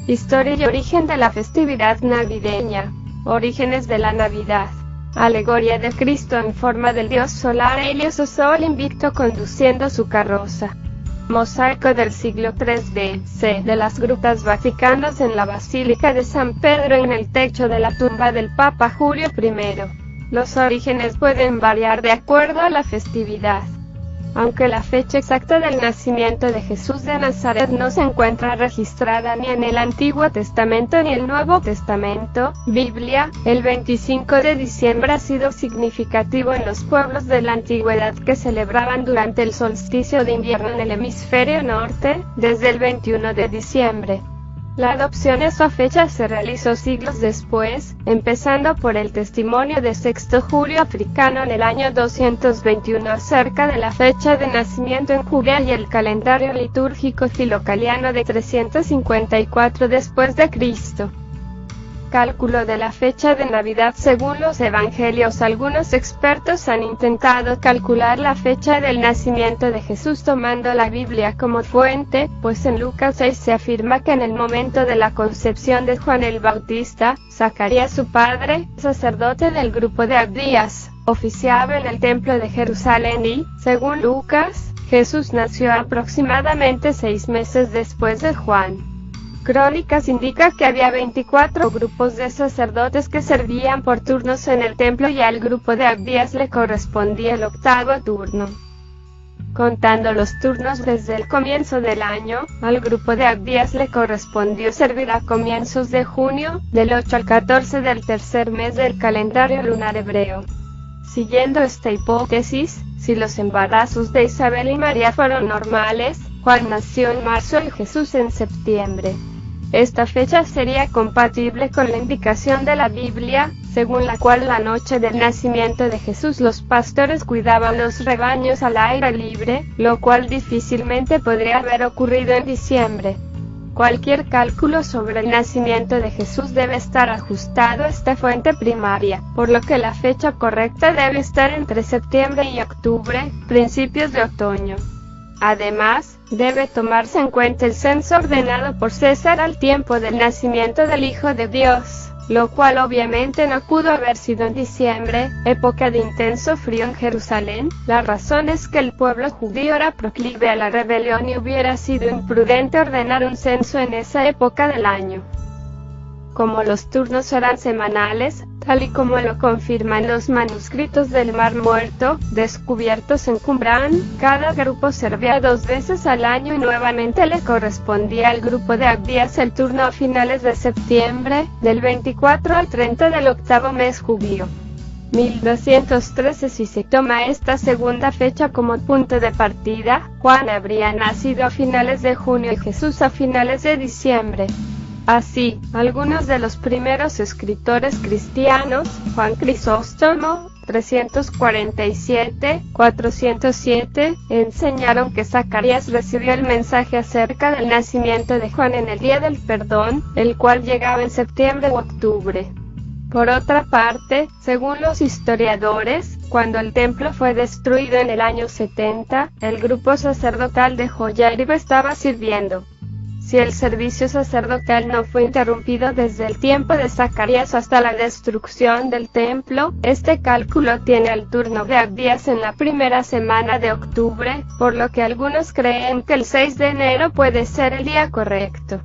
Historia y origen de la festividad navideña. Orígenes de la Navidad. Alegoría de Cristo en forma del dios solar Helios o Sol invicto conduciendo su carroza. Mosaico del siglo III d.C. de las grutas vaticanas en la Basílica de San Pedro en el techo de la tumba del Papa Julio I. Los orígenes pueden variar de acuerdo a la festividad. Aunque la fecha exacta del nacimiento de Jesús de Nazaret no se encuentra registrada ni en el Antiguo Testamento ni el Nuevo Testamento, Biblia, el 25 de diciembre ha sido significativo en los pueblos de la antigüedad que celebraban durante el solsticio de invierno en el hemisferio norte, desde el 21 de diciembre. La adopción a esa fecha se realizó siglos después, empezando por el testimonio de Sexto Julio Africano en el año 221 acerca de la fecha de nacimiento en Judea y el calendario litúrgico filocaliano de 354 después de Cristo. Cálculo de la fecha de Navidad según los Evangelios. Algunos expertos han intentado calcular la fecha del nacimiento de Jesús tomando la Biblia como fuente, pues en Lucas 6 se afirma que en el momento de la concepción de Juan el Bautista, Zacarías su padre, sacerdote del grupo de Abdías, oficiaba en el templo de Jerusalén y, según Lucas, Jesús nació aproximadamente 6 meses después de Juan. Crónicas indica que había 24 grupos de sacerdotes que servían por turnos en el templo y al grupo de Abdías le correspondía el 8º turno. Contando los turnos desde el comienzo del año, al grupo de Abdías le correspondió servir a comienzos de junio, del 8 al 14 del tercer mes del calendario lunar hebreo. Siguiendo esta hipótesis, si los embarazos de Isabel y María fueron normales, Juan nació en marzo y Jesús en septiembre. Esta fecha sería compatible con la indicación de la Biblia, según la cual la noche del nacimiento de Jesús los pastores cuidaban los rebaños al aire libre, lo cual difícilmente podría haber ocurrido en diciembre. Cualquier cálculo sobre el nacimiento de Jesús debe estar ajustado a esta fuente primaria, por lo que la fecha correcta debe estar entre septiembre y octubre, principios de otoño. Además, debe tomarse en cuenta el censo ordenado por César al tiempo del nacimiento del Hijo de Dios, lo cual obviamente no pudo haber sido en diciembre, época de intenso frío en Jerusalén. La razón es que el pueblo judío era proclive a la rebelión y hubiera sido imprudente ordenar un censo en esa época del año. Como los turnos eran semanales, tal y como lo confirman los manuscritos del Mar Muerto, descubiertos en Qumrán, cada grupo servía 2 veces al año y nuevamente le correspondía al grupo de Abdías el turno a finales de septiembre, del 24 al 30 del 8º mes judío. 1213. Si se toma esta segunda fecha como punto de partida, Juan habría nacido a finales de junio y Jesús a finales de diciembre. Así, algunos de los primeros escritores cristianos, Juan Crisóstomo, 347-407, enseñaron que Zacarías recibió el mensaje acerca del nacimiento de Juan en el Día del Perdón, el cual llegaba en septiembre u octubre. Por otra parte, según los historiadores, cuando el templo fue destruido en el año 70, el grupo sacerdotal de Joyarib estaba sirviendo. Si el servicio sacerdotal no fue interrumpido desde el tiempo de Zacarías hasta la destrucción del templo, este cálculo tiene el turno de Abdías en la primera semana de octubre, por lo que algunos creen que el 6 de enero puede ser el día correcto.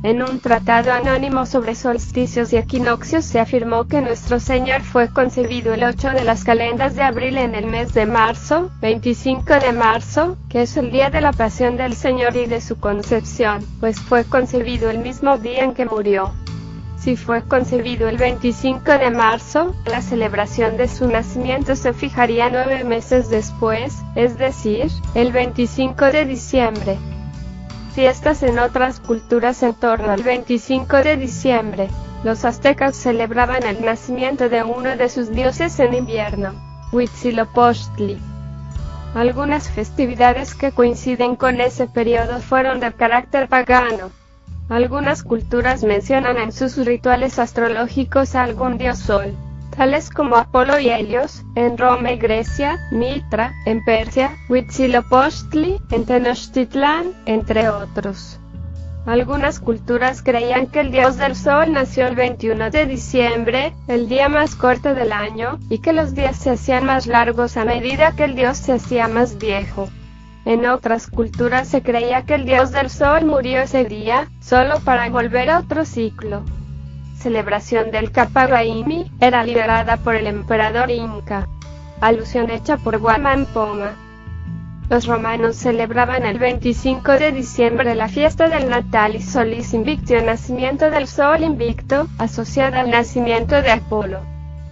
En un tratado anónimo sobre solsticios y equinoccios se afirmó que nuestro Señor fue concebido el 8 de las calendas de abril en el mes de marzo, 25 de marzo, que es el día de la pasión del Señor y de su concepción, pues fue concebido el mismo día en que murió. Si fue concebido el 25 de marzo, la celebración de su nacimiento se fijaría 9 meses después, es decir, el 25 de diciembre. Fiestas en otras culturas en torno al 25 de diciembre. Los aztecas celebraban el nacimiento de uno de sus dioses en invierno, Huitzilopochtli. Algunas festividades que coinciden con ese periodo fueron de carácter pagano. Algunas culturas mencionan en sus rituales astrológicos a algún dios sol, tales como Apolo y Helios, en Roma y Grecia, Mitra, en Persia, Huitzilopochtli, en Tenochtitlán, entre otros. Algunas culturas creían que el dios del sol nació el 21 de diciembre, el día más corto del año, y que los días se hacían más largos a medida que el dios se hacía más viejo. En otras culturas se creía que el dios del sol murió ese día, solo para volver a otro ciclo. Celebración del Kappa Raimi era liderada por el emperador Inca. Alusión hecha por Guamán Poma. Los romanos celebraban el 25 de diciembre la fiesta del Natalis Solis Invictio, nacimiento del sol invicto, asociada al nacimiento de Apolo.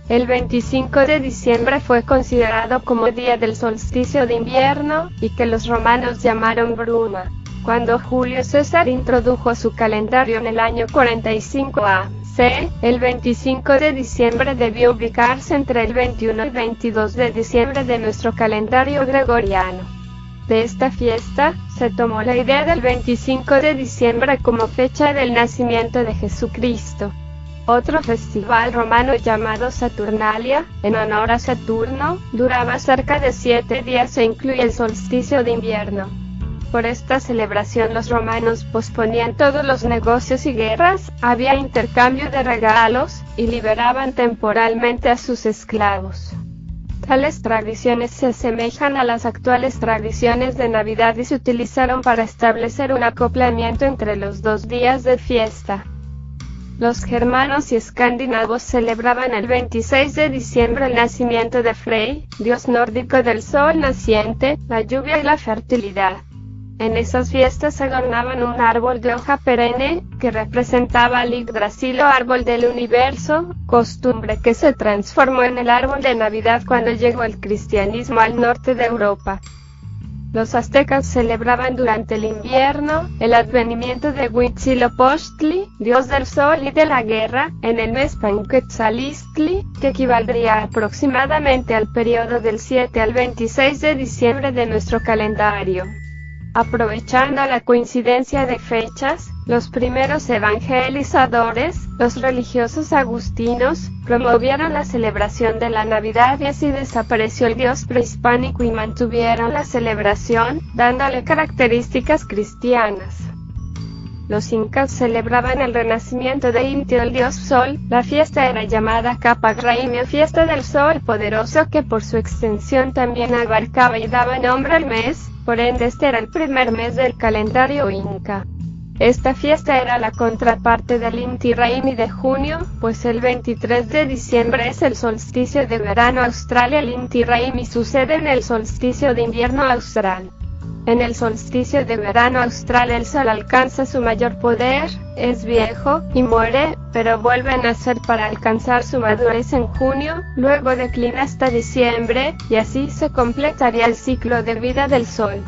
El 25 de diciembre fue considerado como día del solsticio de invierno, y que los romanos llamaron bruma. Cuando Julio César introdujo su calendario en el año 45 a.C., el 25 de diciembre debió ubicarse entre el 21 y 22 de diciembre de nuestro calendario gregoriano. De esta fiesta, se tomó la idea del 25 de diciembre como fecha del nacimiento de Jesucristo. Otro festival romano llamado Saturnalia, en honor a Saturno, duraba cerca de 7 días e incluía el solsticio de invierno. Por esta celebración los romanos posponían todos los negocios y guerras, había intercambio de regalos, y liberaban temporalmente a sus esclavos. Tales tradiciones se asemejan a las actuales tradiciones de Navidad y se utilizaron para establecer un acoplamiento entre los dos días de fiesta. Los germanos y escandinavos celebraban el 26 de diciembre el nacimiento de Frey, dios nórdico del sol naciente, la lluvia y la fertilidad. En esas fiestas adornaban un árbol de hoja perenne, que representaba al Yggdrasil o árbol del universo, costumbre que se transformó en el árbol de Navidad cuando llegó el cristianismo al norte de Europa. Los aztecas celebraban durante el invierno el advenimiento de Huitzilopochtli, dios del sol y de la guerra, en el mes Panquetzalistli, que equivaldría aproximadamente al periodo del 7 al 26 de diciembre de nuestro calendario. Aprovechando la coincidencia de fechas, los primeros evangelizadores, los religiosos agustinos, promovieron la celebración de la Navidad y así desapareció el dios prehispánico y mantuvieron la celebración, dándole características cristianas. Los incas celebraban el renacimiento de Inti, el dios sol. La fiesta era llamada Kappa Raimi o fiesta del sol poderoso, que por su extensión también abarcaba y daba nombre al mes, por ende este era el primer mes del calendario inca. Esta fiesta era la contraparte del Inti Raymi de junio, pues el 23 de diciembre es el solsticio de verano austral y el Inti Raymi sucede en el solsticio de invierno austral. En el solsticio de verano austral el sol alcanza su mayor poder, es viejo, y muere, pero vuelve a nacer para alcanzar su madurez en junio, luego declina hasta diciembre, y así se completaría el ciclo de vida del sol.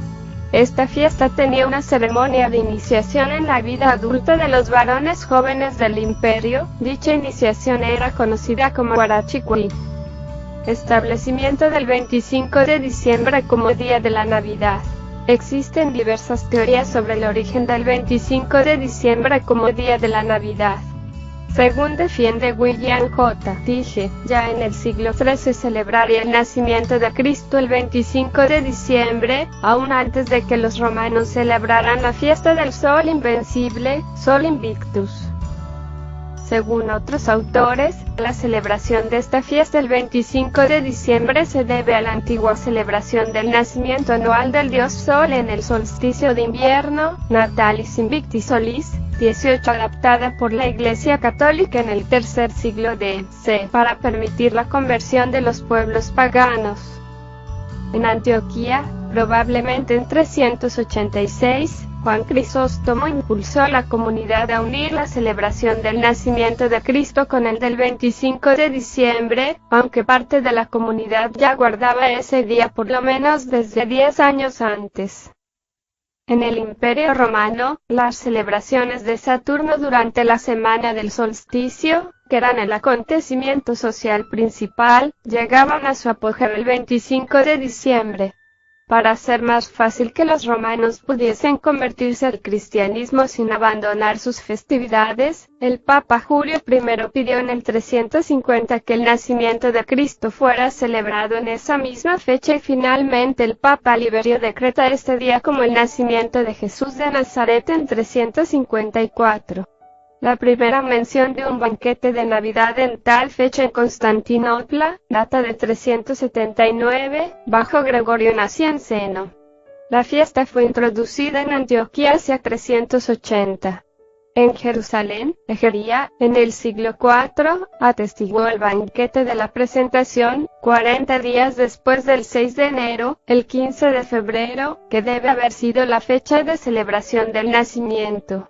Esta fiesta tenía una ceremonia de iniciación en la vida adulta de los varones jóvenes del imperio. Dicha iniciación era conocida como Huarachicuí. Establecimiento del 25 de diciembre como día de la Navidad. Existen diversas teorías sobre el origen del 25 de diciembre como día de la Navidad. Según defiende William J. Tige, ya en el siglo III se celebraría el nacimiento de Cristo el 25 de diciembre, aún antes de que los romanos celebraran la fiesta del Sol Invencible, Sol Invictus. Según otros autores, la celebración de esta fiesta el 25 de diciembre se debe a la antigua celebración del nacimiento anual del dios Sol en el solsticio de invierno, Natalis Invicti Solis, 18 adaptada por la Iglesia Católica en el tercer siglo d.C. para permitir la conversión de los pueblos paganos. En Antioquía, probablemente en 386, Juan Crisóstomo impulsó a la comunidad a unir la celebración del nacimiento de Cristo con el del 25 de diciembre, aunque parte de la comunidad ya guardaba ese día por lo menos desde 10 años antes. En el Imperio Romano, las celebraciones de Saturno durante la semana del solsticio, que eran el acontecimiento social principal, llegaban a su apogeo el 25 de diciembre. Para hacer más fácil que los romanos pudiesen convertirse al cristianismo sin abandonar sus festividades, el Papa Julio I pidió en el 350 que el nacimiento de Cristo fuera celebrado en esa misma fecha y finalmente el Papa Liberio decreta este día como el nacimiento de Jesús de Nazaret en 354. La primera mención de un banquete de Navidad en tal fecha en Constantinopla data de 379, bajo Gregorio Nacianceno. La fiesta fue introducida en Antioquía hacia 380. En Jerusalén, Egería, en el siglo IV, atestiguó el banquete de la presentación, 40 días después del 6 de enero, el 15 de febrero, que debe haber sido la fecha de celebración del nacimiento.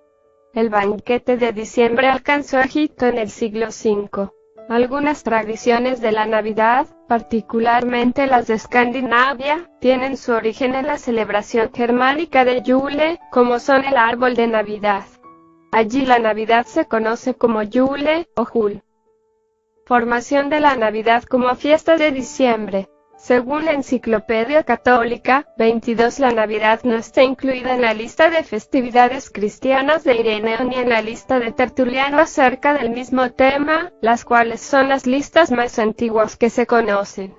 El banquete de diciembre alcanzó Egipto en el siglo V. Algunas tradiciones de la Navidad, particularmente las de Escandinavia, tienen su origen en la celebración germánica de Yule, como son el árbol de Navidad. Allí la Navidad se conoce como Yule o Jul. Formación de la Navidad como fiesta de diciembre. Según la Enciclopedia Católica, 22 la Navidad no está incluida en la lista de festividades cristianas de Ireneo ni en la lista de Tertuliano acerca del mismo tema, las cuales son las listas más antiguas que se conocen.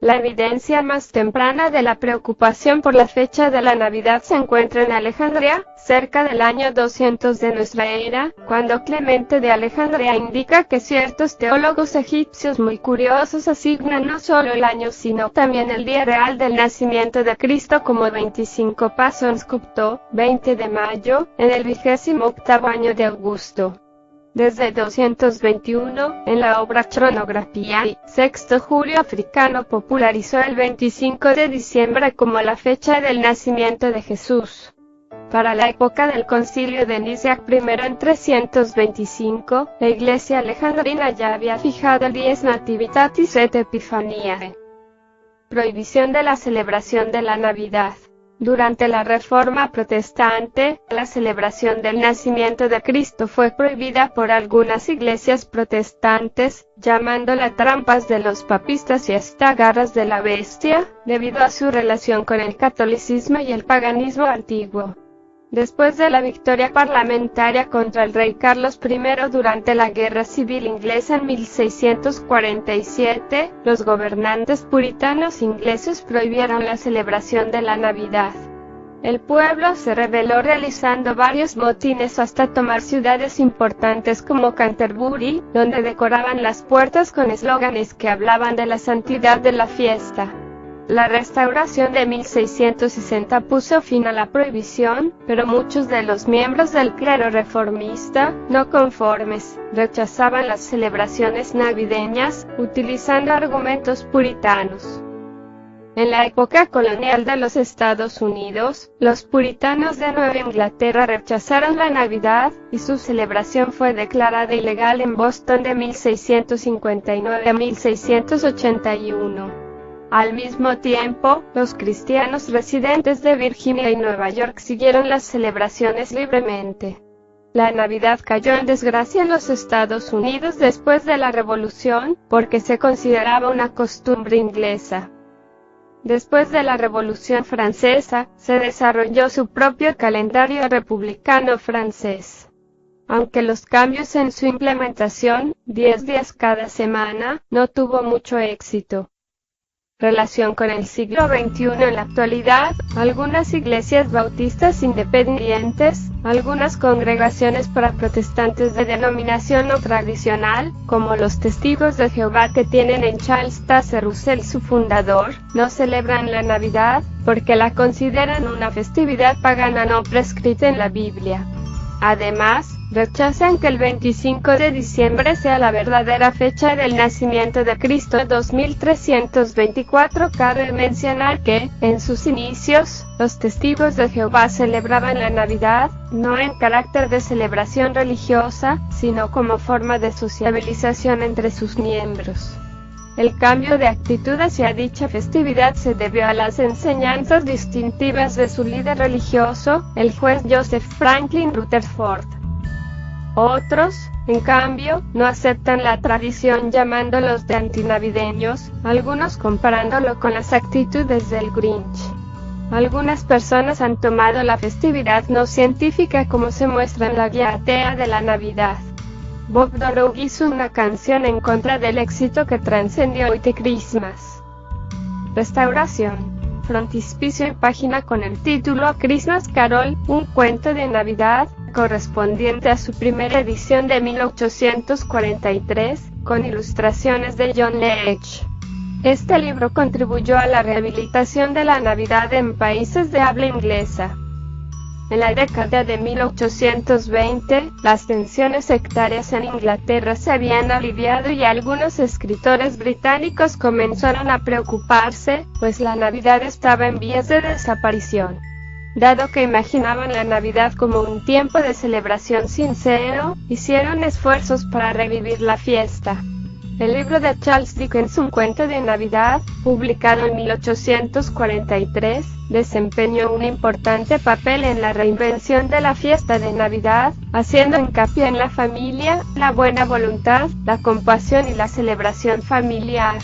La evidencia más temprana de la preocupación por la fecha de la Navidad se encuentra en Alejandría, cerca del año 200 de nuestra era, cuando Clemente de Alejandría indica que ciertos teólogos egipcios muy curiosos asignan no solo el año sino también el día real del nacimiento de Cristo como 25 Pasons Copto, 20 de mayo, en el 28º año de Augusto. Desde 221, en la obra Cronografía y Sexto Julio Africano popularizó el 25 de diciembre como la fecha del nacimiento de Jesús. Para la época del concilio de Nicea I en 325, la iglesia alejandrina ya había fijado el dies Nativitatis et Epiphaniae. Prohibición de la celebración de la Navidad. Durante la Reforma Protestante, la celebración del nacimiento de Cristo fue prohibida por algunas iglesias protestantes, llamándola trampas de los papistas y hasta garras de la bestia, debido a su relación con el catolicismo y el paganismo antiguo. Después de la victoria parlamentaria contra el rey Carlos I durante la Guerra Civil Inglesa en 1647, los gobernantes puritanos ingleses prohibieron la celebración de la Navidad. El pueblo se rebeló realizando varios motines hasta tomar ciudades importantes como Canterbury, donde decoraban las puertas con eslóganes que hablaban de la santidad de la fiesta. La restauración de 1660 puso fin a la prohibición, pero muchos de los miembros del clero reformista, no conformes, rechazaban las celebraciones navideñas, utilizando argumentos puritanos. En la época colonial de los Estados Unidos, los puritanos de Nueva Inglaterra rechazaron la Navidad, y su celebración fue declarada ilegal en Boston de 1659 a 1681. Al mismo tiempo, los cristianos residentes de Virginia y Nueva York siguieron las celebraciones libremente. La Navidad cayó en desgracia en los Estados Unidos después de la Revolución, porque se consideraba una costumbre inglesa. Después de la Revolución Francesa, se desarrolló su propio calendario republicano francés. Aunque los cambios en su implementación, 10 días cada semana, no tuvo mucho éxito. Relación con el siglo XXI. En la actualidad, algunas iglesias bautistas independientes, algunas congregaciones para protestantes de denominación no tradicional, como los Testigos de Jehová que tienen en Charles Taze Russell su fundador, no celebran la Navidad, porque la consideran una festividad pagana no prescrita en la Biblia. Además, rechazan que el 25 de diciembre sea la verdadera fecha del nacimiento de Cristo. 2324. Cabe mencionar que, en sus inicios, los Testigos de Jehová celebraban la Navidad, no en carácter de celebración religiosa, sino como forma de sociabilización entre sus miembros. El cambio de actitud hacia dicha festividad se debió a las enseñanzas distintivas de su líder religioso, el juez Joseph Franklin Rutherford. Otros, en cambio, no aceptan la tradición llamándolos de antinavideños, algunos comparándolo con las actitudes del Grinch. Algunas personas han tomado la festividad no científica como se muestra en la guía atea de la Navidad. Bob Dorough hizo una canción en contra del éxito que trascendió White Christmas. Restauración. Frontispicio y página con el título Christmas Carol, un cuento de Navidad, correspondiente a su primera edición de 1843, con ilustraciones de John Leech. Este libro contribuyó a la rehabilitación de la Navidad en países de habla inglesa. En la década de 1820, las tensiones sectarias en Inglaterra se habían aliviado y algunos escritores británicos comenzaron a preocuparse, pues la Navidad estaba en vías de desaparición. Dado que imaginaban la Navidad como un tiempo de celebración sincero, hicieron esfuerzos para revivir la fiesta. El libro de Charles Dickens, Un cuento de Navidad, publicado en 1843, desempeñó un importante papel en la reinvención de la fiesta de Navidad, haciendo hincapié en la familia, la buena voluntad, la compasión y la celebración familiar.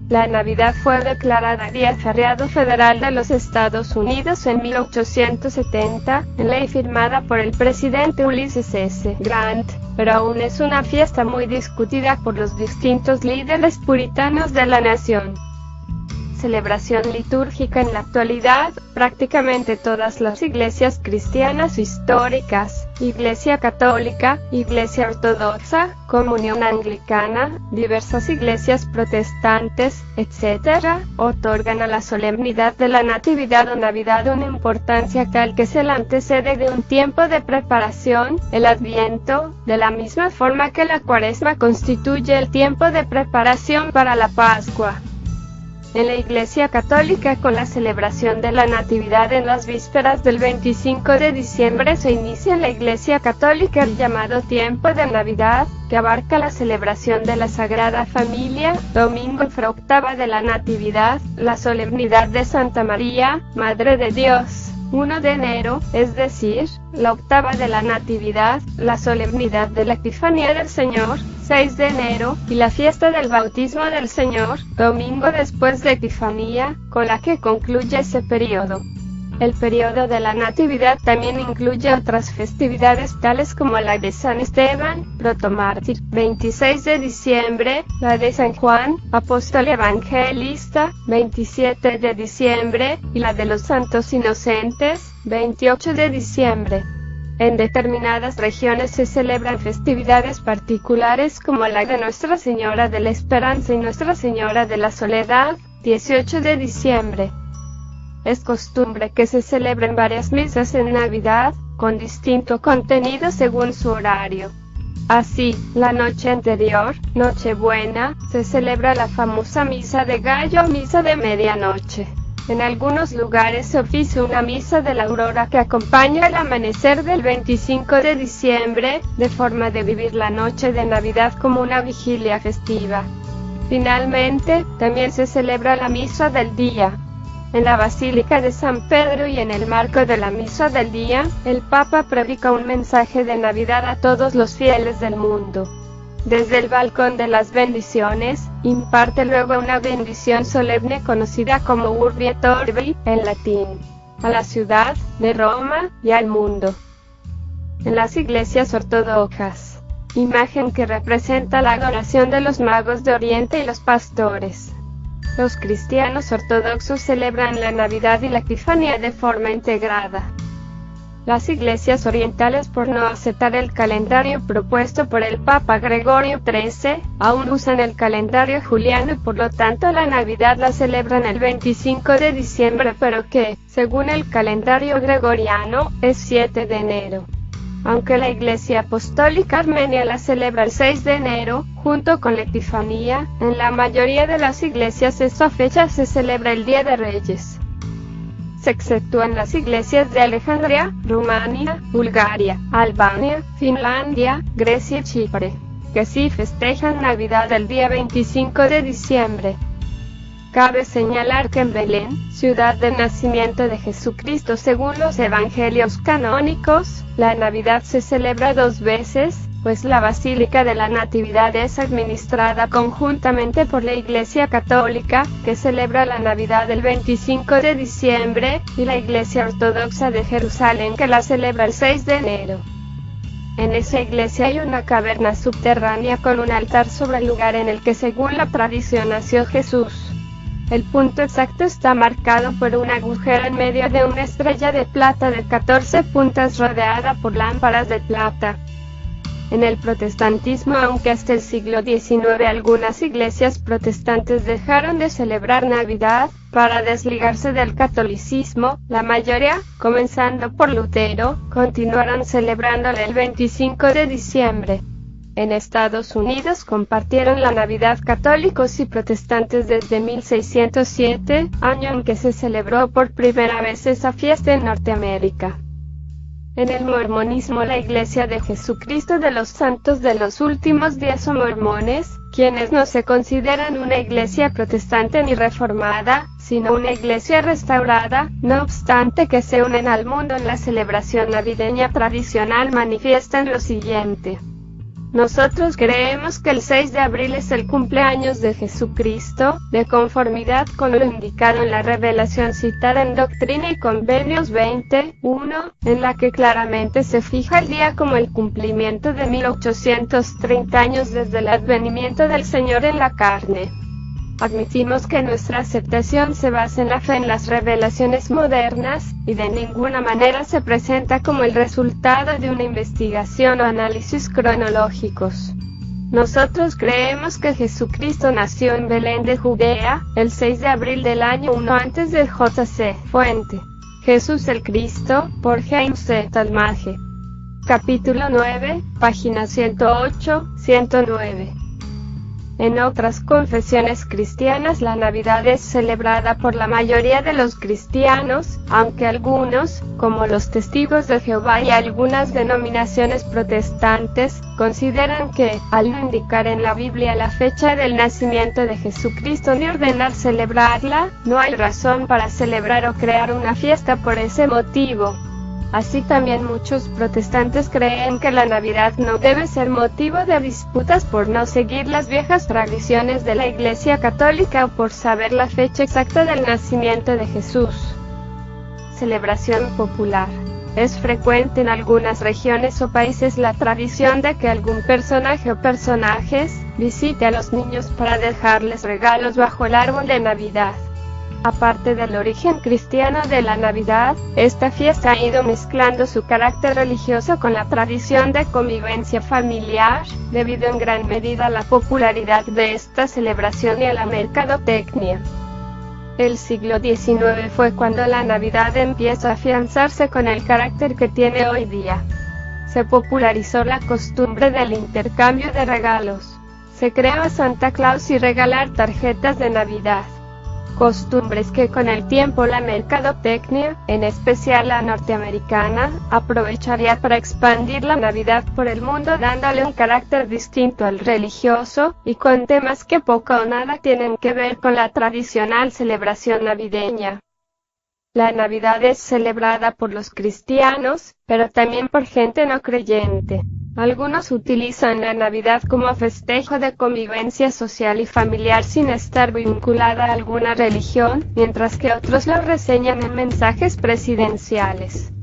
La Navidad fue declarada Día Feriado Federal de los Estados Unidos en 1870, en ley firmada por el presidente Ulysses S. Grant, pero aún es una fiesta muy discutida por los distintos líderes puritanos de la nación. Celebración litúrgica en la actualidad, prácticamente todas las iglesias cristianas históricas, Iglesia Católica, Iglesia Ortodoxa, Comunión Anglicana, diversas iglesias protestantes, etc., otorgan a la solemnidad de la Natividad o Navidad una importancia tal que se la antecede de un tiempo de preparación, el Adviento, de la misma forma que la Cuaresma constituye el tiempo de preparación para la Pascua. En la Iglesia Católica, con la celebración de la Natividad en las vísperas del 25 de diciembre, se inicia en la Iglesia Católica el llamado tiempo de Navidad, que abarca la celebración de la Sagrada Familia, domingo octava de la Natividad, la solemnidad de Santa María, Madre de Dios, 1 de enero, es decir, la octava de la Natividad, la solemnidad de la Epifanía del Señor, 6 de enero, y la fiesta del Bautismo del Señor, domingo después de Epifanía, con la que concluye ese periodo. El periodo de la Natividad también incluye otras festividades tales como la de San Esteban, protomártir, 26 de diciembre, la de San Juan, apóstol evangelista, 27 de diciembre, y la de los Santos Inocentes, 28 de diciembre. En determinadas regiones se celebran festividades particulares como la de Nuestra Señora de la Esperanza y Nuestra Señora de la Soledad, 18 de diciembre. Es costumbre que se celebren varias misas en Navidad, con distinto contenido según su horario. Así, la noche anterior, Nochebuena, se celebra la famosa Misa de Gallo o Misa de Medianoche. En algunos lugares se oficia una misa de la aurora que acompaña el amanecer del 25 de diciembre, de forma de vivir la noche de Navidad como una vigilia festiva. Finalmente, también se celebra la Misa del Día. En la Basílica de San Pedro y en el marco de la Misa del Día, el Papa predica un mensaje de Navidad a todos los fieles del mundo. Desde el balcón de las bendiciones, imparte luego una bendición solemne conocida como Urbi et Orbi, en latín, a la ciudad de Roma y al mundo. En las iglesias ortodoxas, imagen que representa la adoración de los magos de Oriente y los pastores. Los cristianos ortodoxos celebran la Navidad y la Epifanía de forma integrada. Las iglesias orientales, por no aceptar el calendario propuesto por el Papa Gregorio XIII, aún usan el calendario juliano y por lo tanto la Navidad la celebran el 25 de diciembre, pero que, según el calendario gregoriano, es 7 de enero. Aunque la Iglesia Apostólica Armenia la celebra el 6 de enero, junto con la Epifanía, en la mayoría de las iglesias esta fecha se celebra el Día de Reyes. Se exceptúan las iglesias de Alejandría, Rumania, Bulgaria, Albania, Finlandia, Grecia y Chipre, que sí festejan Navidad el día 25 de diciembre. Cabe señalar que en Belén, ciudad de nacimiento de Jesucristo según los evangelios canónicos, la Navidad se celebra 2 veces, pues la Basílica de la Natividad es administrada conjuntamente por la Iglesia Católica, que celebra la Navidad el 25 de diciembre, y la Iglesia Ortodoxa de Jerusalén, que la celebra el 6 de enero. En esa iglesia hay una caverna subterránea con un altar sobre el lugar en el que según la tradición nació Jesús. El punto exacto está marcado por un agujero en medio de una estrella de plata de 14 puntas rodeada por lámparas de plata. En el protestantismo, aunque hasta el siglo XIX algunas iglesias protestantes dejaron de celebrar Navidad, para desligarse del catolicismo, la mayoría, comenzando por Lutero, continuaron celebrándole el 25 de diciembre. En Estados Unidos compartieron la Navidad católicos y protestantes desde 1607, año en que se celebró por primera vez esa fiesta en Norteamérica. En el mormonismo, la Iglesia de Jesucristo de los Santos de los Últimos Días o mormones, quienes no se consideran una iglesia protestante ni reformada, sino una iglesia restaurada, no obstante que se unen al mundo en la celebración navideña tradicional, manifiestan lo siguiente: nosotros creemos que el 6 de abril es el cumpleaños de Jesucristo, de conformidad con lo indicado en la revelación citada en Doctrina y Convenios 20:1, en la que claramente se fija el día como el cumplimiento de 1830 años desde el advenimiento del Señor en la carne. Admitimos que nuestra aceptación se basa en la fe en las revelaciones modernas, y de ninguna manera se presenta como el resultado de una investigación o análisis cronológicos. Nosotros creemos que Jesucristo nació en Belén de Judea, el 6 de abril del año 1 antes de J.C. Fuente. Jesús el Cristo, por James C. Talmage. Capítulo 9, páginas 108-109. En otras confesiones cristianas la Navidad es celebrada por la mayoría de los cristianos, aunque algunos, como los Testigos de Jehová y algunas denominaciones protestantes, consideran que, al no indicar en la Biblia la fecha del nacimiento de Jesucristo ni ordenar celebrarla, no hay razón para celebrar o crear una fiesta por ese motivo. Así también muchos protestantes creen que la Navidad no debe ser motivo de disputas por no seguir las viejas tradiciones de la Iglesia Católica o por saber la fecha exacta del nacimiento de Jesús. Celebración popular. Es frecuente en algunas regiones o países la tradición de que algún personaje o personajes visite a los niños para dejarles regalos bajo el árbol de Navidad. Aparte del origen cristiano de la Navidad, esta fiesta ha ido mezclando su carácter religioso con la tradición de convivencia familiar, debido en gran medida a la popularidad de esta celebración y a la mercadotecnia. El siglo XIX fue cuando la Navidad empieza a afianzarse con el carácter que tiene hoy día. Se popularizó la costumbre del intercambio de regalos. Se creó a Santa Claus y regalar tarjetas de Navidad. Costumbres que con el tiempo la mercadotecnia, en especial la norteamericana, aprovecharía para expandir la Navidad por el mundo dándole un carácter distinto al religioso, y con temas que poco o nada tienen que ver con la tradicional celebración navideña. La Navidad es celebrada por los cristianos, pero también por gente no creyente. Algunos utilizan la Navidad como festejo de convivencia social y familiar sin estar vinculada a alguna religión, mientras que otros lo reseñan en mensajes presidenciales.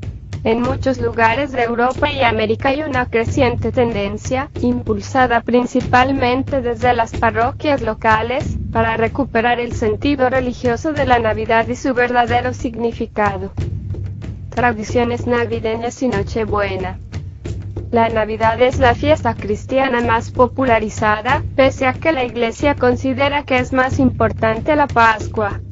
En muchos lugares de Europa y América hay una creciente tendencia, impulsada principalmente desde las parroquias locales, para recuperar el sentido religioso de la Navidad y su verdadero significado. Tradiciones navideñas y Nochebuena. La Navidad es la fiesta cristiana más popularizada, pese a que la Iglesia considera que es más importante la Pascua.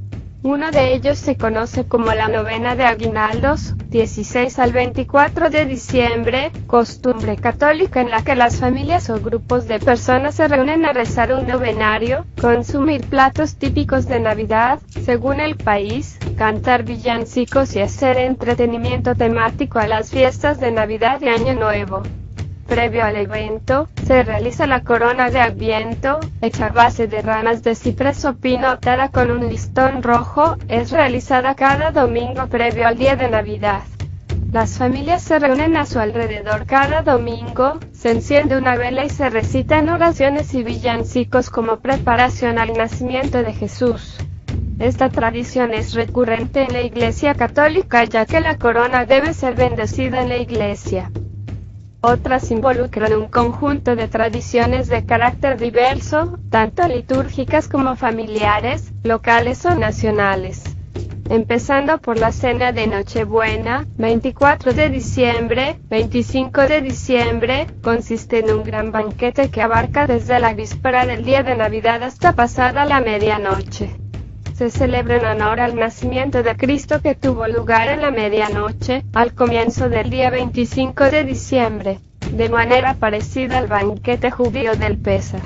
Uno de ellos se conoce como la novena de aguinaldos, 16 al 24 de diciembre, costumbre católica en la que las familias o grupos de personas se reúnen a rezar un novenario, consumir platos típicos de Navidad, según el país, cantar villancicos y hacer entretenimiento temático a las fiestas de Navidad y Año Nuevo. Previo al evento, se realiza la corona de Adviento, hecha a base de ramas de ciprés o pino atada con un listón rojo, es realizada cada domingo previo al día de Navidad. Las familias se reúnen a su alrededor cada domingo, se enciende una vela y se recitan oraciones y villancicos como preparación al nacimiento de Jesús. Esta tradición es recurrente en la Iglesia Católica, ya que la corona debe ser bendecida en la Iglesia. Otras involucran un conjunto de tradiciones de carácter diverso, tanto litúrgicas como familiares, locales o nacionales. Empezando por la cena de Nochebuena, 24 de diciembre, 25 de diciembre, consiste en un gran banquete que abarca desde la víspera del día de Navidad hasta pasada la medianoche. Se celebra en honor al nacimiento de Cristo que tuvo lugar en la medianoche, al comienzo del día 25 de diciembre, de manera parecida al banquete judío del Pésach.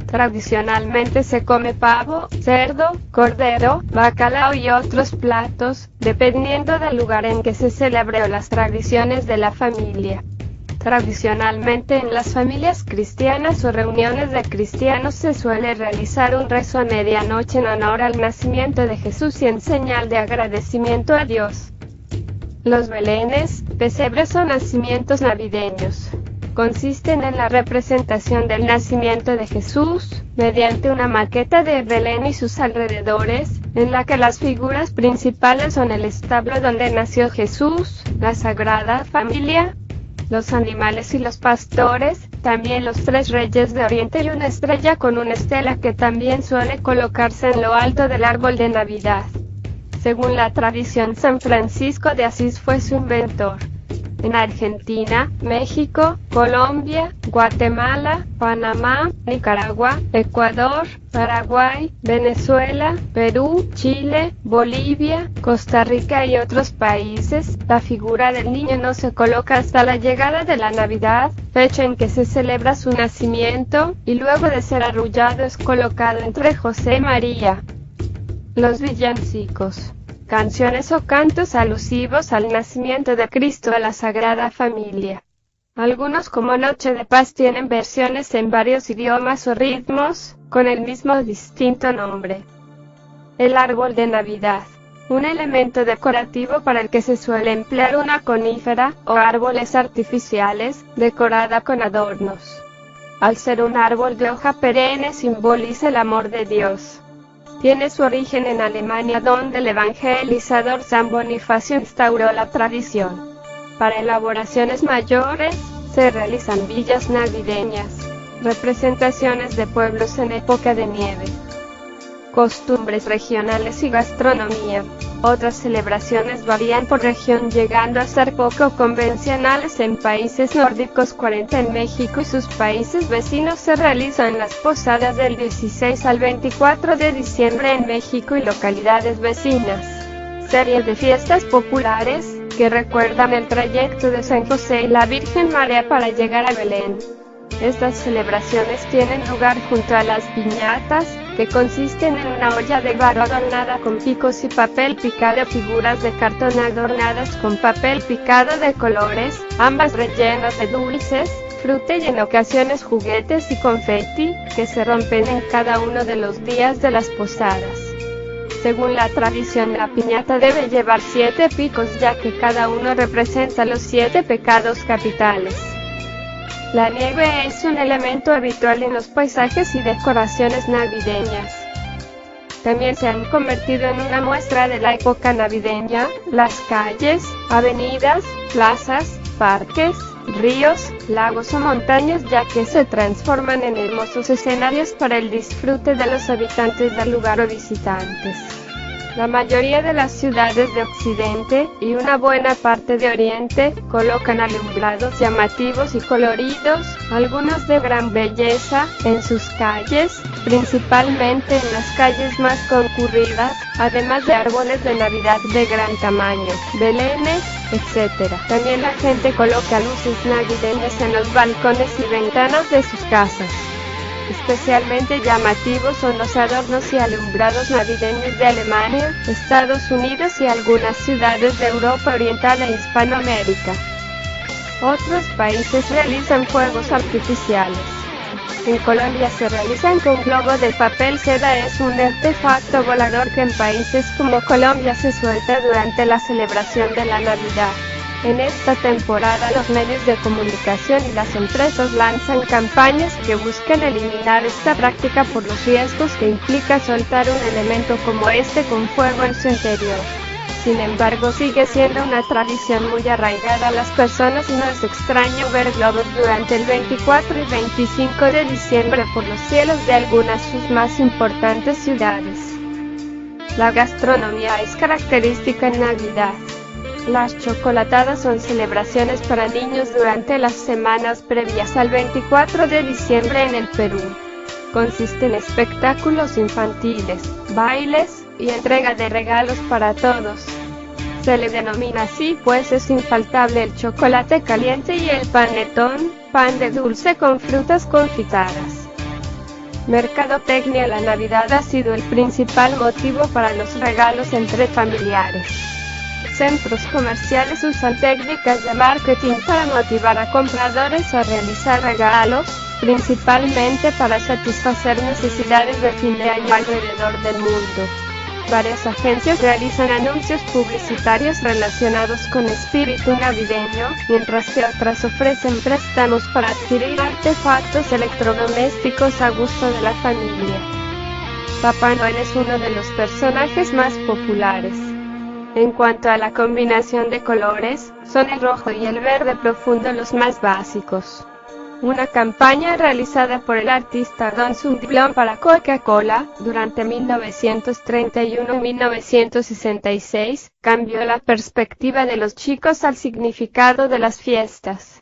Tradicionalmente se come pavo, cerdo, cordero, bacalao y otros platos, dependiendo del lugar en que se celebre o las tradiciones de la familia. Tradicionalmente en las familias cristianas o reuniones de cristianos se suele realizar un rezo a medianoche en honor al nacimiento de Jesús y en señal de agradecimiento a Dios. Los belenes, pesebres o nacimientos navideños, consisten en la representación del nacimiento de Jesús, mediante una maqueta de Belén y sus alrededores, en la que las figuras principales son el establo donde nació Jesús, la Sagrada Familia, los animales y los pastores, también los tres reyes de Oriente y una estrella con una estela que también suele colocarse en lo alto del árbol de Navidad. Según la tradición, San Francisco de Asís fue su inventor. En Argentina, México, Colombia, Guatemala, Panamá, Nicaragua, Ecuador, Paraguay, Venezuela, Perú, Chile, Bolivia, Costa Rica y otros países, la figura del niño no se coloca hasta la llegada de la Navidad, fecha en que se celebra su nacimiento, y luego de ser arrullado es colocado entre José y María. Los villancicos. Canciones o cantos alusivos al nacimiento de Cristo a la Sagrada Familia. Algunos, como Noche de Paz, tienen versiones en varios idiomas o ritmos, con el mismo distinto nombre. El árbol de Navidad. Un elemento decorativo para el que se suele emplear una conífera o árboles artificiales, decorada con adornos. Al ser un árbol de hoja perenne, simboliza el amor de Dios. Tiene su origen en Alemania, donde el evangelizador San Bonifacio instauró la tradición. Para elaboraciones mayores, se realizan villas navideñas, representaciones de pueblos en época de nieve, costumbres regionales y gastronomía. Otras celebraciones varían por región, llegando a ser poco convencionales en países nórdicos. 40 en México y sus países vecinos se realizan las posadas del 16 al 24 de diciembre en México y localidades vecinas. Serie de fiestas populares, que recuerdan el trayecto de San José y la Virgen María para llegar a Belén. Estas celebraciones tienen lugar junto a las piñatas, que consisten en una olla de barro adornada con picos y papel picado, figuras de cartón adornadas con papel picado de colores, ambas rellenas de dulces, fruta y en ocasiones juguetes y confeti, que se rompen en cada uno de los días de las posadas. Según la tradición, la piñata debe llevar 7 picos, ya que cada uno representa los 7 pecados capitales. La nieve es un elemento habitual en los paisajes y decoraciones navideñas. También se han convertido en una muestra de la época navideña, las calles, avenidas, plazas, parques, ríos, lagos o montañas, ya que se transforman en hermosos escenarios para el disfrute de los habitantes del lugar o visitantes. La mayoría de las ciudades de Occidente, y una buena parte de Oriente, colocan alumbrados llamativos y coloridos, algunos de gran belleza, en sus calles, principalmente en las calles más concurridas, además de árboles de Navidad de gran tamaño, belenes, etc. También la gente coloca luces navideñas en los balcones y ventanas de sus casas. Especialmente llamativos son los adornos y alumbrados navideños de Alemania, Estados Unidos y algunas ciudades de Europa Oriental e Hispanoamérica. Otros países realizan fuegos artificiales. En Colombia se realizan con globo de papel seda. Es un artefacto volador que en países como Colombia se suelta durante la celebración de la Navidad. En esta temporada los medios de comunicación y las empresas lanzan campañas que buscan eliminar esta práctica por los riesgos que implica soltar un elemento como este con fuego en su interior. Sin embargo, sigue siendo una tradición muy arraigada a las personas y no es extraño ver globos durante el 24 y 25 de diciembre por los cielos de algunas de sus más importantes ciudades. La gastronomía es característica en Navidad. Las chocolatadas son celebraciones para niños durante las semanas previas al 24 de diciembre en el Perú. Consiste en espectáculos infantiles, bailes, y entrega de regalos para todos. Se le denomina así pues es infaltable el chocolate caliente y el panetón, pan de dulce con frutas confitadas. Mercadotecnia. La Navidad ha sido el principal motivo para los regalos entre familiares. Centros comerciales usan técnicas de marketing para motivar a compradores a realizar regalos, principalmente para satisfacer necesidades de fin de año alrededor del mundo. Varias agencias realizan anuncios publicitarios relacionados con espíritu navideño, mientras que otras ofrecen préstamos para adquirir artefactos electrodomésticos a gusto de la familia. Papá Noel es uno de los personajes más populares. En cuanto a la combinación de colores, son el rojo y el verde profundo los más básicos. Una campaña realizada por el artista Don Sundblom para Coca-Cola, durante 1931 y 1966, cambió la perspectiva de los chicos al significado de las fiestas.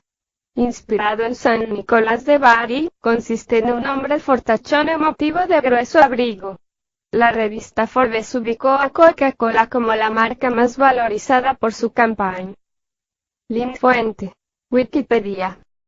Inspirado en San Nicolás de Bari, consiste en un hombre fortachón emotivo de grueso abrigo. La revista Forbes ubicó a Coca-Cola como la marca más valorizada por su campaña. Link fuente: Wikipedia.